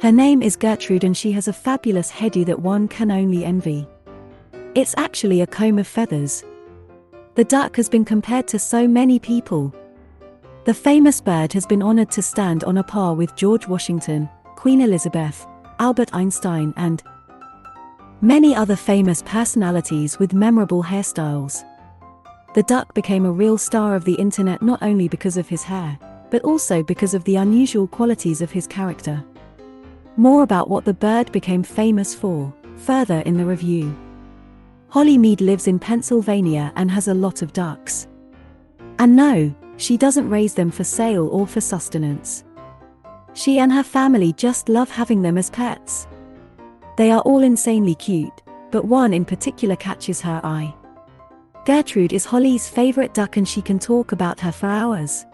Her name is Gertrude and she has a fabulous hairdo that one can only envy. It's actually a comb of feathers. The duck has been compared to so many people. The famous bird has been honored to stand on a par with George Washington, Queen Elizabeth, Albert Einstein, and many other famous personalities with memorable hairstyles. The duck became a real star of the internet not only because of his hair, but also because of the unusual qualities of his character. More about what the bird became famous for, further in the review. Holly Mead lives in Pennsylvania and has a lot of ducks. And no, she doesn't raise them for sale or for sustenance. She and her family just love having them as pets. They are all insanely cute, but one in particular catches her eye. Gertrude is Holly's favorite duck and she can talk about her for hours.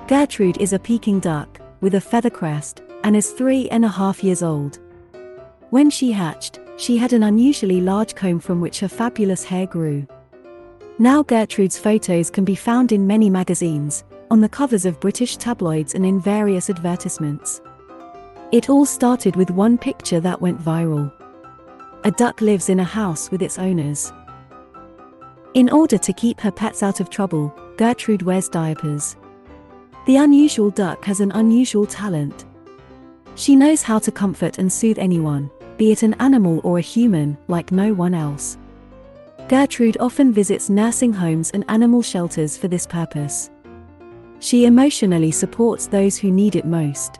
Gertrude is a Peking duck, with a feather crest, and is 3.5 years old. When she hatched, she had an unusually large comb from which her fabulous hair grew. Now Gertrude's photos can be found in many magazines, on the covers of British tabloids and in various advertisements. It all started with one picture that went viral. A duck lives in a house with its owners. In order to keep her pets out of trouble, Gertrude wears diapers. The unusual duck has an unusual talent. She knows how to comfort and soothe anyone, be it an animal or a human, like no one else. Gertrude often visits nursing homes and animal shelters for this purpose. She emotionally supports those who need it most.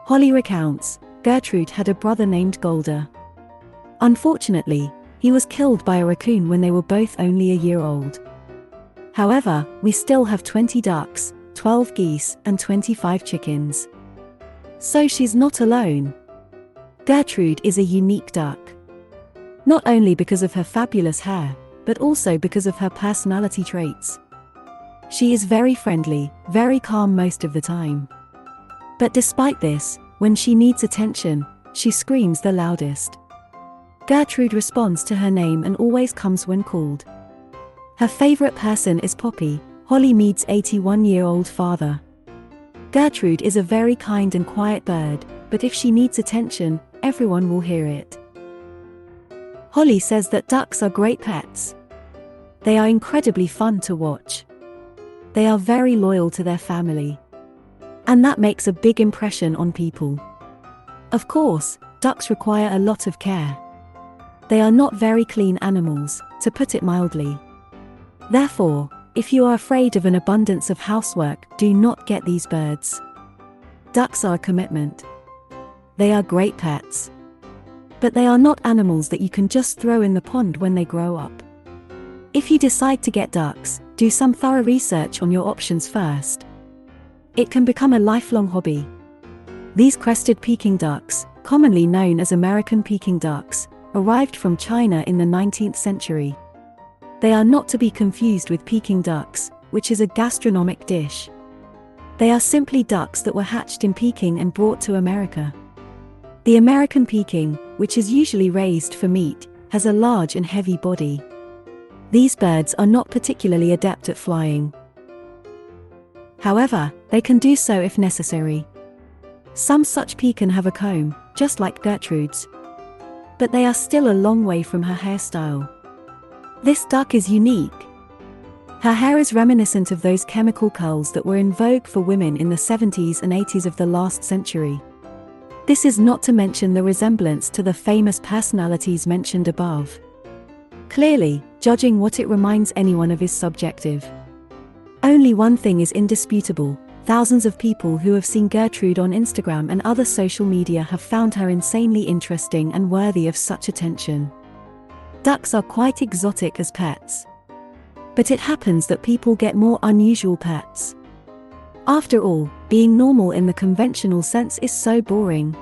Holly recounts, Gertrude had a brother named Golder. Unfortunately, he was killed by a raccoon when they were both only a year old. However, we still have 20 ducks, 12 geese, and 25 chickens. So she's not alone. Gertrude is a unique duck. Not only because of her fabulous hair, but also because of her personality traits. She is very friendly, very calm most of the time. But despite this, when she needs attention, she screams the loudest. Gertrude responds to her name and always comes when called. Her favorite person is Poppy, Holly Mead's 81-year-old father. Gertrude is a very kind and quiet bird, but if she needs attention, everyone will hear it. Holly says that ducks are great pets. They are incredibly fun to watch. They are very loyal to their family. And that makes a big impression on people. Of course, ducks require a lot of care. They are not very clean animals, to put it mildly. Therefore, if you are afraid of an abundance of housework, do not get these birds. Ducks are a commitment. They are great pets. But they are not animals that you can just throw in the pond when they grow up. If you decide to get ducks, do some thorough research on your options first. It can become a lifelong hobby. These crested Peking ducks, commonly known as American Peking ducks, arrived from China in the 19th century. They are not to be confused with Peking ducks, which is a gastronomic dish. They are simply ducks that were hatched in Peking and brought to America. The American Peking, which is usually raised for meat, has a large and heavy body. These birds are not particularly adept at flying. However, they can do so if necessary. Some such pecan have a comb, just like Gertrude's. But they are still a long way from her hairstyle. This duck is unique. Her hair is reminiscent of those chemical curls that were in vogue for women in the 70s and 80s of the last century. This is not to mention the resemblance to the famous personalities mentioned above. Clearly, judging what it reminds anyone of is subjective. Only one thing is indisputable: thousands of people who have seen Gertrude on Instagram and other social media have found her insanely interesting and worthy of such attention. Ducks are quite exotic as pets. But it happens that people get more unusual pets. After all, being normal in the conventional sense is so boring.